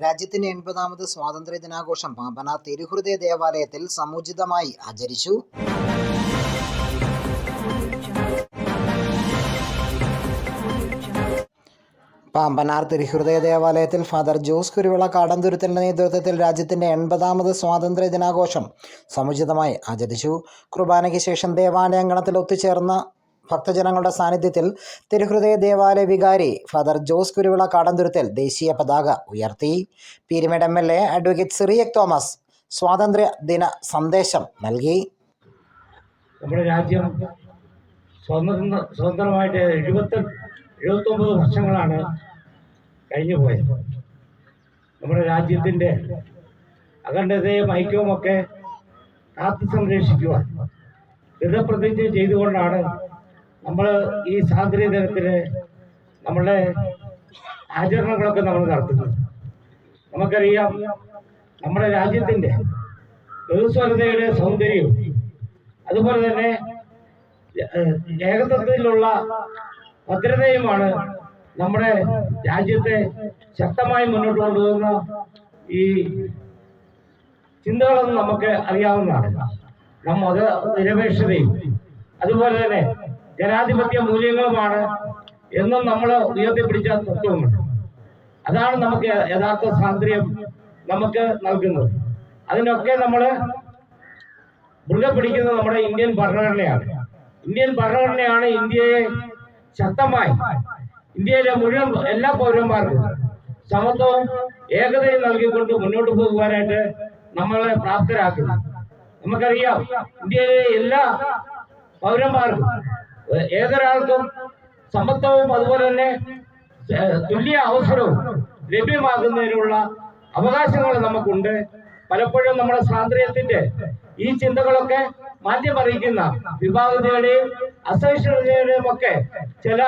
രാജ്യത്തിന്റെ 80ാമത് സ്വാതന്ത്ര്യ ദിനാഘോഷം പാമ്പനാർ തിരുഹൃദയ ദേവാലയത്തിൽ സമുചിതമായി ആചരിച്ചു. പാമ്പനാർ തിരുഹൃദയ ദേവാലയത്തിൽ ഫാദർ ജോസ് കുരുവിള കാടന്തുരുത്തലിന്റെ നേതൃത്വത്തിൽ രാജ്യത്തിന്റെ 80ാമത് സ്വാതന്ത്ര്യ ദിനാഘോഷം സമുചിതമായി ആചരിച്ചു. കുർബാനയ്ക്ക് ശേഷം ദേവാലയാങ്കണത്തിൽ ഒത്തുചേർന്ന ഭക്തജനങ്ങളുടെ സാന്നിധ്യത്തിൽ തിരുഹൃദയ ദേവാലയ വികാരി ഫാദർ ജോസ് കുരുവിള കാടന്തുരുത്തൽ ദേശീയ പതാക ഉയർത്തി. പീരുമേട് MLA അഡ്വക്കേറ്റ് സിറിയക് തോമസ് സ്വാതന്ത്ര്യ ദിന സന്ദേശം നൽകി. നമ്മുടെ രാജ്യം സ്വതന്ത്രമായിട്ട് 79 വർഷങ്ങളാണ് കഴിഞ്ഞു പോയത്. നമ്മുടെ രാജ്യത്തിൻ്റെ അഖണ്ഡതയും ഐക്യവുമൊക്കെ കാത്തു സംരക്ഷിക്കുവാൻ ദൃഢപ്രതിജ്ഞ ചെയ്തുകൊണ്ടാണ് നമ്മൾ ഈ സ്വാതന്ത്ര്യ ദിനത്തിന് നമ്മളുടെ ആചരണങ്ങളൊക്കെ നമ്മൾ നടത്തുന്നത്. നമുക്കറിയാം, നമ്മുടെ രാജ്യത്തിൻ്റെ ബഹുസ്വരതയുടെ സൗന്ദര്യവും അതുപോലെ തന്നെ ഏകത്വത്തിലുള്ള ഭദ്രതയുമാണ് നമ്മുടെ രാജ്യത്തെ ശക്തമായി മുന്നോട്ട് കൊണ്ടുപോകുന്ന ഈ ചിന്തകളൊന്നും നമുക്ക് അറിയാവുന്നതാണ്. മത നിരപേക്ഷതയും അതുപോലെ തന്നെ ജനാധിപത്യ മൂല്യങ്ങളുമാണ് എന്നും നമ്മൾ ഉയർത്തിപ്പിടിച്ച തത്വങ്ങൾ. അതാണ് നമുക്ക് യഥാർത്ഥ സ്വാതന്ത്ര്യം നമുക്ക് നൽകുന്നത്. അതിനൊക്കെ നമ്മൾ മുറുകെ പിടിക്കുന്നത് നമ്മുടെ ഇന്ത്യൻ ഭരണഘടനയാണ്. ഇന്ത്യൻ ഭരണഘടനയാണ് ഇന്ത്യയെ ശക്തമായി ഇന്ത്യയിലെ മുഴുവൻ എല്ലാ പൗരന്മാർക്കും സമത്വവും ഏകതയും നൽകിക്കൊണ്ട് മുന്നോട്ട് പോകുവാനായിട്ട് നമ്മളെ പ്രാപ്തരാക്കുന്നു. നമുക്കറിയാം, ഇന്ത്യയിലെ എല്ലാ പൗരന്മാർക്കും ഏതൊരാൾക്കും സമത്വവും അതുപോലെ തന്നെ തുല്യ അവസരവും ലഭ്യമാകുന്നതിനുള്ള അവകാശങ്ങൾ നമുക്കുണ്ട്. പലപ്പോഴും നമ്മുടെ സ്വാതന്ത്ര്യത്തിന്റെ ഈ ചിന്തകളൊക്കെ മാറ്റിമറിയിക്കുന്ന വിഭാഗതയുടെയും അസഹിഷ്ണുതയുടെയും ഒക്കെ ചില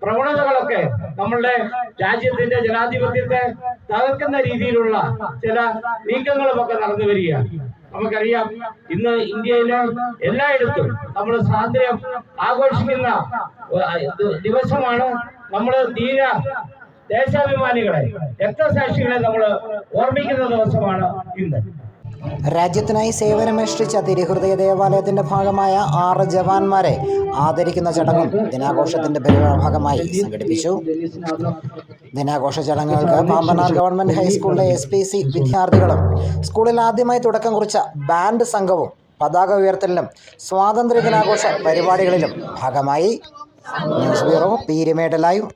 പ്രവണതകളൊക്കെ നമ്മളുടെ രാജ്യത്തിന്റെ ജനാധിപത്യത്തെ തകർക്കുന്ന രീതിയിലുള്ള ചില നീക്കങ്ങളുമൊക്കെ നടന്നു വരികയാണ്. നമുക്കറിയാം, ഇന്ന് ഇന്ത്യയിലെ എല്ലായിടത്തും നമ്മൾ സ്വാതന്ത്ര്യം ആഘോഷിക്കുന്ന ദിവസമാണ്. നമ്മൾ ധീര ദേശാഭിമാനികളെ, രക്തസാക്ഷികളെ നമ്മൾ ഓർമ്മിക്കുന്ന ദിവസമാണ് ഇന്ന്. രാജ്യത്തിനായി സേവനമനുഷ്ഠിച്ച തിരുഹൃദയ ദേവാലയത്തിന്റെ ഭാഗമായ 6 ജവാന്മാരെ ആദരിക്കുന്ന ചടങ്ങും ദിനാഘോഷത്തിന്റെ ഭാഗമായി സംഘടിപ്പിച്ചു. ദിനാഘോഷ ചടങ്ങുകൾക്ക് പാമ്പനാർ ഗവൺമെന്റ് ഹൈസ്കൂളിലെ SPC വിദ്യാർത്ഥികളും സ്കൂളിൽ ആദ്യമായി തുടക്കം കുറിച്ച ബാൻഡ് സംഘവും പതാക ഉയർത്തലിലും സ്വാതന്ത്ര്യ ദിനാഘോഷ പരിപാടികളിലും ഭാഗമായി. News bureau, Peerumedu live.